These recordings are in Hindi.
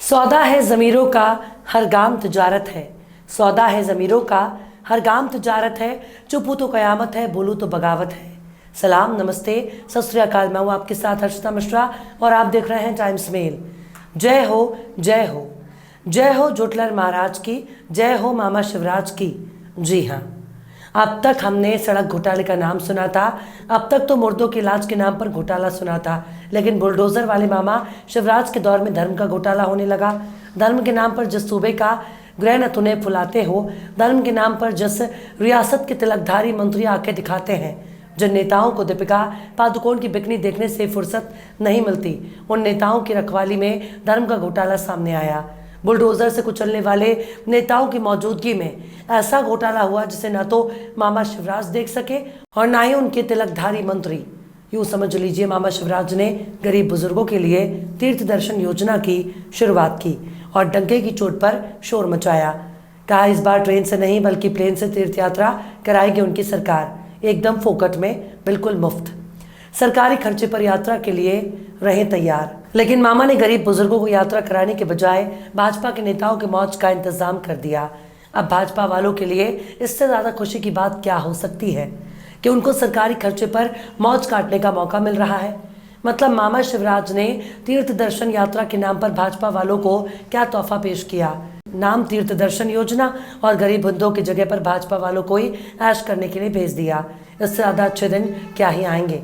सौदा है ज़मीरों का हर गाम तिजारत है। सौदा है ज़मीरों का हर गाम तिजारत है। चुप तो क़यामत है, बोलूँ तो बगावत है। सलाम, नमस्ते, सत श्री अकाल। मैं हूँ आपके साथ हर्षिता मिश्रा और आप देख रहे हैं टाइम्स मेल। जय हो, जय हो, जय हो जोटलर महाराज की, जय हो मामा शिवराज की। जी हाँ, अब तक हमने सड़क घोटाले का नाम सुना था, अब तक तो मुर्दों के इलाज के नाम पर घोटाला सुना था, लेकिन बुलडोजर वाले मामा शिवराज के दौर में धर्म का घोटाला होने लगा। धर्म के नाम पर जिस सूबे का ग्रह नथुने फुलाते हो, धर्म के नाम पर जिस रियासत के तिलकधारी मंत्री आंखें दिखाते हैं, जिन नेताओं को दीपिका पादुकोण की बिकनी देखने से फुर्सत नहीं मिलती, उन नेताओं की रखवाली में धर्म का घोटाला सामने आया। बुलडोजर से कुचलने वाले नेताओं की मौजूदगी में ऐसा घोटाला हुआ जिसे न तो मामा शिवराज देख सके और ना ही उनके तिलकधारी मंत्री। यूँ समझ लीजिए, मामा शिवराज ने गरीब बुजुर्गों के लिए तीर्थ दर्शन योजना की शुरुआत की और डंके की चोट पर शोर मचाया। कहा इस बार ट्रेन से नहीं बल्कि प्लेन से तीर्थ यात्रा कराएगी उनकी सरकार, एकदम फोकट में, बिल्कुल मुफ्त। सरकारी खर्चे पर यात्रा के लिए रहे तैयार। लेकिन मामा ने गरीब बुजुर्गों को यात्रा कराने के बजाय भाजपा के नेताओं के मौज का इंतजाम कर दिया। अब भाजपा वालों के लिए इससे ज़्यादा खुशी की बात क्या हो सकती है कि उनको सरकारी खर्चे पर मौज काटने का मौका मिल रहा है। मतलब मामा शिवराज ने तीर्थ दर्शन यात्रा के नाम पर भाजपा वालों को क्या तोहफा पेश किया। नाम तीर्थ दर्शन योजना और गरीब बंधुओं की जगह पर भाजपा वालों को ही ऐश करने के लिए भेज दिया। इससे ज़्यादा अच्छे दिन क्या ही आएंगे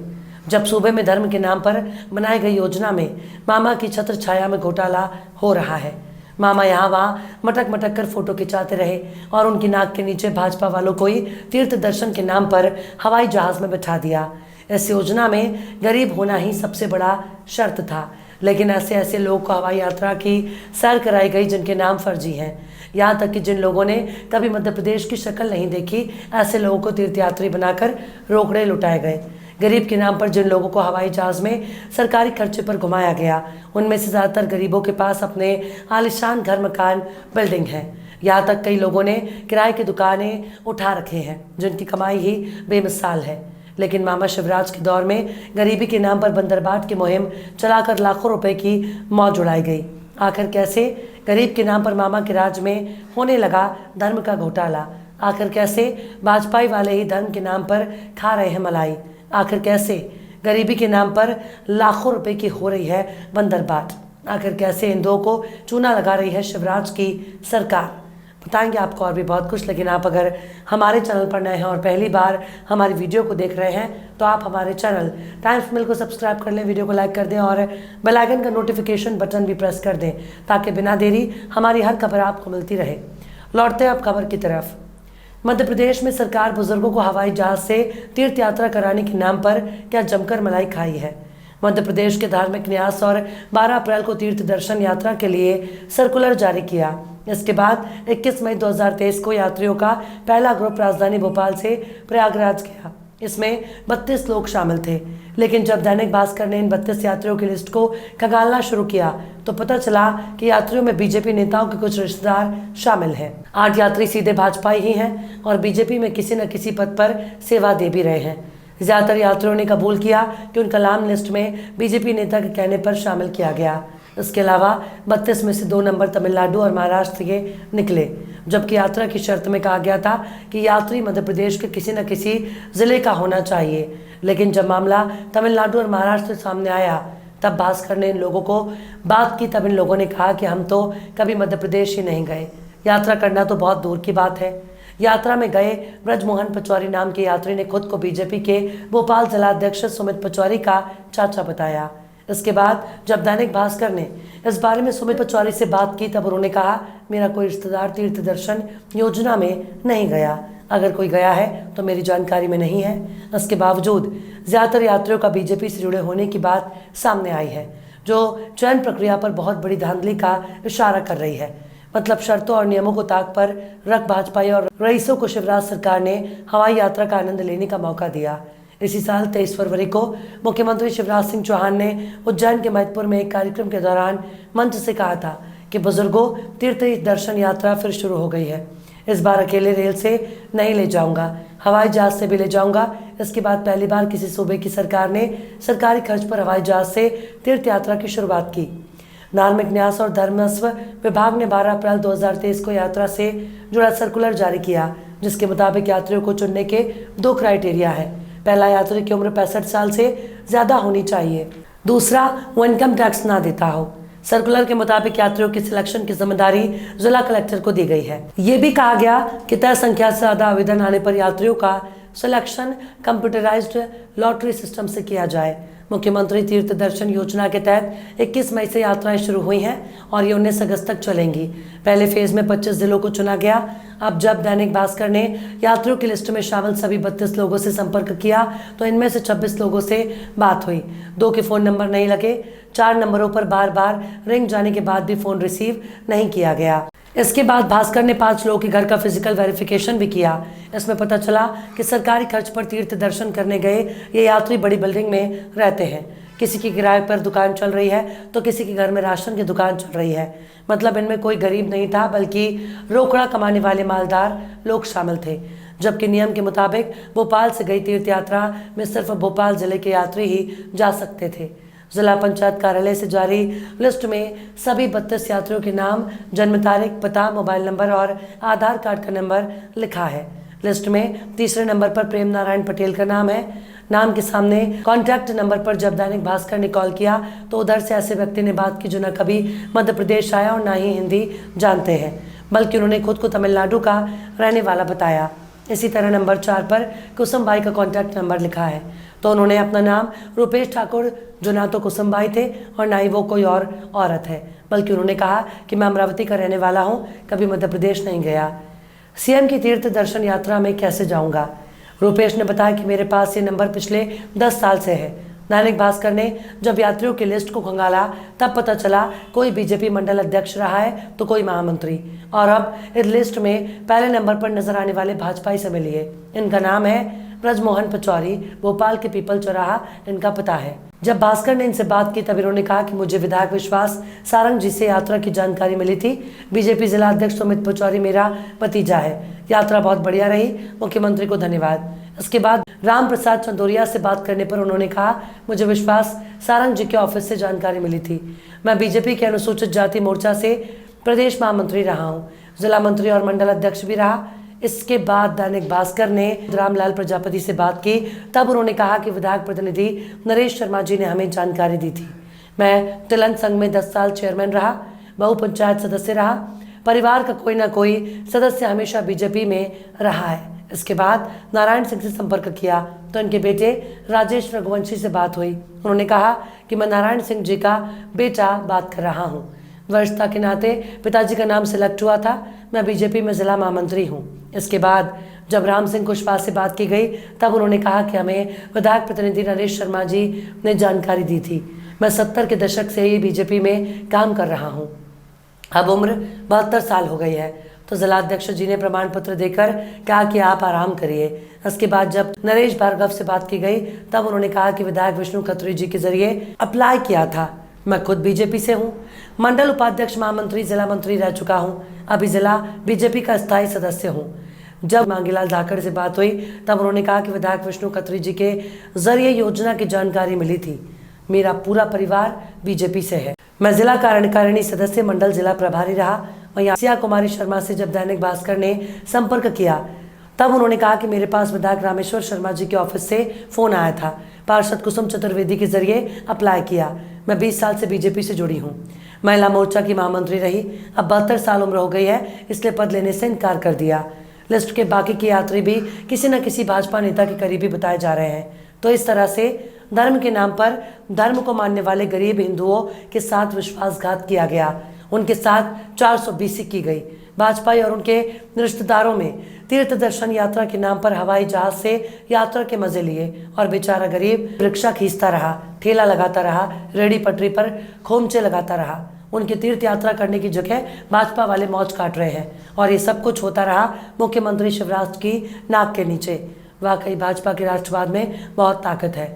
जब सूबे में धर्म के नाम पर बनाई गई योजना में मामा की छत्र छाया में घोटाला हो रहा है। मामा यहाँ वहाँ मटक मटक कर फोटो खिंचाते रहे और उनकी नाक के नीचे भाजपा वालों को ही तीर्थ दर्शन के नाम पर हवाई जहाज़ में बैठा दिया। इस योजना में गरीब होना ही सबसे बड़ा शर्त था, लेकिन ऐसे ऐसे लोग को हवाई यात्रा की सैर कराई गई जिनके नाम फर्जी हैं। यहाँ तक कि जिन लोगों ने कभी मध्य प्रदेश की शक्ल नहीं देखी, ऐसे लोगों को तीर्थयात्री बनाकर रोकड़े लुटाए गए। गरीब के नाम पर जिन लोगों को हवाई जहाज़ में सरकारी खर्चे पर घुमाया गया, उनमें से ज़्यादातर गरीबों के पास अपने आलिशान घर मकान बिल्डिंग हैं। यहाँ तक कई लोगों ने किराए की दुकानें उठा रखे हैं जिनकी कमाई ही बेमिसाल है। लेकिन मामा शिवराज के दौर में गरीबी के नाम पर बंदरबाट की मुहिम चलाकर लाखों रुपए की मौज उड़ाई गई। आखिर कैसे गरीब के नाम पर मामा के राज में होने लगा धर्म का घोटाला? आखिर कैसे भाजपाई वाले ही धर्म के नाम पर खा रहे हैं मलाई? आखिर कैसे गरीबी के नाम पर लाखों रुपए की हो रही है बंदरबाट? आखिर कैसे हिंदुओं को चूना लगा रही है शिवराज की सरकार? बताएंगे आपको और भी बहुत कुछ। लेकिन आप अगर हमारे चैनल पर नए हैं और पहली बार हमारी वीडियो को देख रहे हैं तो आप हमारे चैनल टाइम्स मेल को सब्सक्राइब कर लें, वीडियो को लाइक कर दें और बेल आइकन का नोटिफिकेशन बटन भी प्रेस कर दें ताकि बिना देरी हमारी हर खबर आपको मिलती रहे। लौटते हैं अब खबर की तरफ। मध्य प्रदेश में सरकार बुजुर्गों को हवाई जहाज से तीर्थ यात्रा कराने के नाम पर क्या जमकर मलाई खाई है। मध्य प्रदेश के धार्मिक न्यास और 12 अप्रैल को तीर्थ दर्शन यात्रा के लिए सर्कुलर जारी किया। इसके बाद 21 मई 2023 को यात्रियों का पहला ग्रुप राजधानी भोपाल से प्रयागराज गया। इसमें 32 लोग शामिल थे, लेकिन जब दैनिक भास्कर ने इन 32 यात्रियों की लिस्ट को खंगालना शुरू किया तो पता चला कि यात्रियों में बीजेपी नेताओं के कुछ रिश्तेदार शामिल हैं। 8 यात्री सीधे भाजपाई ही हैं और बीजेपी में किसी न किसी पद पर सेवा दे भी रहे हैं। ज़्यादातर यात्रियों ने कबूल किया कि उनका नाम लिस्ट में बीजेपी नेता के कहने पर शामिल किया गया। इसके अलावा 32 में से 2 नंबर तमिलनाडु और महाराष्ट्र के निकले, जबकि यात्रा की शर्त में कहा गया था कि यात्री मध्य प्रदेश के किसी न किसी जिले का होना चाहिए। लेकिन जब मामला तमिलनाडु और महाराष्ट्र से सामने आया तब भास्कर ने इन लोगों को बात की। तब इन लोगों ने कहा कि हम तो कभी मध्य प्रदेश ही नहीं गए, यात्रा करना तो बहुत दूर की बात है। यात्रा में गए ब्रजमोहन पचौरी नाम के यात्री ने खुद को बीजेपी के भोपाल जिलाध्यक्ष सुमित पचौरी का चाचा बताया। इसके बाद जब दैनिक भास्कर ने इस बारे में सुमित पचौरी से बात की तब उन्होंने कहा, मेरा कोई रिश्तेदार तीर्थ दर्शन योजना में नहीं गया, अगर कोई गया है तो मेरी जानकारी में नहीं है। इसके बावजूद ज़्यादातर यात्रियों का बीजेपी से जुड़े होने की बात सामने आई है, जो चयन प्रक्रिया पर बहुत बड़ी धांधली का इशारा कर रही है। मतलब शर्तों और नियमों को ताक पर रख भाजपाई और रईसों को शिवराज सरकार ने हवाई यात्रा का आनंद लेने का मौका दिया। इसी साल 23 फरवरी को मुख्यमंत्री शिवराज सिंह चौहान ने उज्जैन के महतपुर में एक कार्यक्रम के दौरान मंच से कहा था कि बुजुर्गों, तीर्थ दर्शन यात्रा फिर शुरू हो गई है। इस बार अकेले रेल से नहीं ले जाऊंगा, हवाई जहाज से भी ले जाऊंगा। इसके बाद पहली बार किसी सूबे की सरकार ने सरकारी खर्च पर हवाई जहाज से तीर्थ यात्रा की शुरुआत की। धार्मिक न्यास और धर्मस्व विभाग ने 12 अप्रैल 2023 को यात्रा से जुड़ा सर्कुलर जारी किया, जिसके मुताबिक यात्रियों को चुनने के 2 क्राइटेरिया है। पहला, यात्री की उम्र 65 साल से ज्यादा होनी चाहिए। दूसरा, वो इनकम टैक्स ना देता हो। सर्कुलर के मुताबिक यात्रियों की सिलेक्शन की जिम्मेदारी जिला कलेक्टर को दी गई है। ये भी कहा गया कि तय संख्या से ज्यादा आवेदन आने पर यात्रियों का सिलेक्शन कंप्यूटराइज्ड लॉटरी सिस्टम से किया जाए। मुख्यमंत्री तीर्थ दर्शन योजना के तहत 21 मई से यात्राएं शुरू हुई हैं और ये 19 अगस्त तक चलेंगी। पहले फेज में 25 जिलों को चुना गया। अब जब दैनिक भास्कर ने यात्रियों की लिस्ट में शामिल सभी 32 लोगों से संपर्क किया तो इनमें से 26 लोगों से बात हुई। 2 के फोन नंबर नहीं लगे। 4 नंबरों पर बार बार रिंग जाने के बाद भी फोन रिसीव नहीं किया गया। इसके बाद भास्कर ने 5 लोगों के घर का फिजिकल वेरिफिकेशन भी किया। इसमें पता चला कि सरकारी खर्च पर तीर्थ दर्शन करने गए ये यात्री बड़ी बिल्डिंग में रहते हैं। किसी की किराए पर दुकान चल रही है तो किसी के घर में राशन की दुकान चल रही है। मतलब इनमें कोई गरीब नहीं था, बल्कि रोकड़ा कमाने वाले मालदार लोग शामिल थे। जबकि नियम के मुताबिक भोपाल से गई तीर्थ यात्रा में सिर्फ भोपाल जिले के यात्री ही जा सकते थे। जिला पंचायत कार्यालय से जारी लिस्ट में सभी 32 यात्रियों के नाम, जन्म तारीख, पता, मोबाइल नंबर और आधार कार्ड का नंबर लिखा है। लिस्ट में तीसरे नंबर पर प्रेम नारायण पटेल का नाम है। नाम के सामने कॉन्टैक्ट नंबर पर जब दैनिक भास्कर ने कॉल किया तो उधर से ऐसे व्यक्ति ने बात की जो न कभी मध्य प्रदेश आया और ना ही हिंदी जानते हैं, बल्कि उन्होंने खुद को तमिलनाडु का रहने वाला बताया। इसी तरह नंबर 4 पर कुसुमबाई का कॉन्टैक्ट नंबर लिखा है तो उन्होंने अपना नाम रुपेश ठाकुर, जो ना तो कुसुमबाई थे और ना ही वो कोई और औरत है, बल्कि उन्होंने कहा कि मैं अमरावती का रहने वाला हूँ, कभी मध्य प्रदेश नहीं गया। सीएम की तीर्थ दर्शन यात्रा में कैसे जाऊँगा? रुपेश ने बताया कि मेरे पास ये नंबर पिछले 10 साल से है। दैनिक भास्कर ने जब यात्रियों की लिस्ट को खंगाला तब पता चला कोई बीजेपी मंडल अध्यक्ष रहा है तो कोई महामंत्री, और अब इस लिस्ट में पहले नंबर पर नजर आने वाले भाजपाई से मिलिए। इनका नाम है ब्रजमोहन पचौरी, भोपाल के पीपल चौराहा इनका पता है। जब भास्कर ने इनसे बात की तब इन्होंने कहा कि मुझे विधायक विश्वास सारंग जी से यात्रा की जानकारी मिली थी। बीजेपी जिला अध्यक्ष सुमित पचौरी मेरा भतीजा है। यात्रा बहुत बढ़िया रही, मुख्यमंत्री को धन्यवाद। इसके बाद राम प्रसाद चंदोरिया से बात करने पर उन्होंने कहा, मुझे विश्वास सारंग जी के ऑफिस से जानकारी मिली थी। मैं बीजेपी के अनुसूचित जाति मोर्चा से प्रदेश महामंत्री रहा हूँ, जिला मंत्री और मंडल अध्यक्ष भी रहा। इसके बाद दैनिक भास्कर ने रामलाल प्रजापति से बात की तब उन्होंने कहा कि विधायक प्रतिनिधि नरेश शर्मा जी ने हमें जानकारी दी थी। मैं तिलंत संघ में 10 साल चेयरमैन रहा, बहु पंचायत सदस्य रहा, परिवार का कोई ना कोई सदस्य हमेशा बीजेपी में रहा है। इसके बाद नारायण सिंह से संपर्क किया तो इनके बेटे राजेश रघुवंशी से बात हुई। उन्होंने कहा कि मैं नारायण सिंह जी का बेटा बात कर रहा हूँ। वरिष्ठता के नाते पिताजी का नाम सिलेक्ट हुआ था। मैं बीजेपी में जिला महामंत्री हूँ। इसके बाद जब राम सिंह कुशवाहा से बात की गई तब उन्होंने कहा कि हमें विधायक प्रतिनिधि नरेश शर्मा जी ने जानकारी दी थी। मैं 70 के दशक से ही बीजेपी में काम कर रहा हूँ। अब उम्र 72 साल हो गई है। तो जिलाध्यक्ष जी ने प्रमाण पत्र देकर कहा कि आप आराम करिए। इसके बाद जब नरेश भार्गव से बात की गई तब उन्होंने कहा कि विधायक विष्णु खत्री जी के जरिए अप्लाई किया था। मैं खुद बीजेपी से हूँ, मंडल उपाध्यक्ष, महामंत्री, जिला मंत्री रह चुका हूँ, अभी जिला बीजेपी का स्थायी सदस्य हूँ। जब मांगीलाल धाकड़ से बात हुई तब उन्होंने कहा कि विधायक विष्णु खत्री जी के जरिए योजना की जानकारी मिली थी। मेरा पूरा परिवार बीजेपी से है। मैं जिला कार्यकारिणी सदस्य, मंडल जिला प्रभारी रहा। वहीं आसिया कुमारी शर्मा से जब दैनिक भास्कर ने संपर्क किया तब उन्होंने कहा कि मेरे पास विधायक रामेश्वर शर्मा जी के ऑफिस से फोन आया था। पार्षद कुसुम चतुर्वेदी के जरिए अप्लाई किया। मैं 20 साल से बीजेपी से जुड़ी हूँ। महिला मोर्चा की महामंत्री रही। अब 72 साल उम्र हो गई है, इसलिए पद लेने से इनकार कर दिया। लिस्ट के बाकी के यात्री भी किसी न किसी भाजपा नेता के करीबी बताए जा रहे हैं। तो इस तरह से धर्म के नाम पर धर्म को मानने वाले गरीब हिंदुओं के साथ विश्वासघात किया गया। उनके साथ 420 की गई। भाजपा और उनके रिश्तेदारों में तीर्थ दर्शन यात्रा के नाम पर हवाई जहाज से यात्रा के मजे लिए और बेचारा गरीब रिक्शा खींचता रहा, ठेला लगाता रहा, रेडी पटरी पर खोमचे लगाता रहा। उनकी तीर्थ यात्रा करने की जगह भाजपा वाले मौज काट रहे हैं और ये सब कुछ होता रहा मुख्यमंत्री शिवराज की नाक के नीचे। वाकई भाजपा के राष्ट्रवाद में बहुत ताकत है।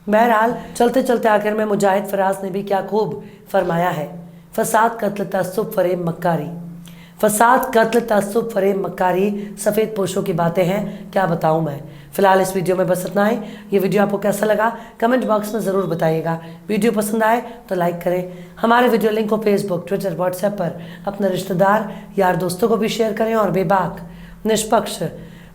बहरहाल चलते चलते आखिर में मुजाहिद फराज ने भी क्या खूब फरमाया है, फसाद कत्ल तअस्सुब फरेब मक्कारी। फसाद कत्ल तअस्सुब फरेब मक्कारी सफ़ेद पोशों की बातें हैं, क्या बताऊं मैं। फिलहाल इस वीडियो में बस इतना ही। ये वीडियो आपको कैसा लगा कमेंट बॉक्स में ज़रूर बताइएगा। वीडियो पसंद आए तो लाइक करें। हमारे वीडियो लिंक को फेसबुक, ट्विटर, व्हाट्सएप पर अपने रिश्तेदार, यार, दोस्तों को भी शेयर करें और बेबाक, निष्पक्ष,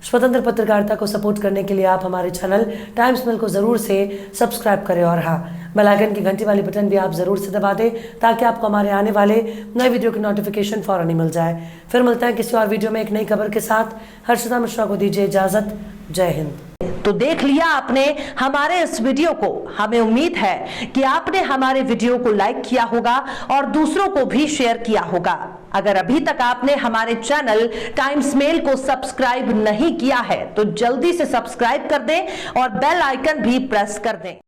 स्वतंत्र पत्रकारिता को सपोर्ट करने के लिए आप हमारे चैनल टाइम्स मेल को ज़रूर से सब्सक्राइब करें और हाँ, बेल आइकन की घंटी वाली बटन भी आप ज़रूर से दबा दें ताकि आपको हमारे आने वाले नए वीडियो की नोटिफिकेशन फौरन ही मिल जाए। फिर मिलते हैं किसी और वीडियो में एक नई खबर के साथ। हर्षिता मिश्रा को दीजिए इजाज़त। जय हिंद। तो देख लिया आपने हमारे इस वीडियो को। हमें उम्मीद है कि आपने हमारे वीडियो को लाइक किया होगा और दूसरों को भी शेयर किया होगा। अगर अभी तक आपने हमारे चैनल टाइम्स मेल को सब्सक्राइब नहीं किया है तो जल्दी से सब्सक्राइब कर दें और बेल आइकन भी प्रेस कर दें।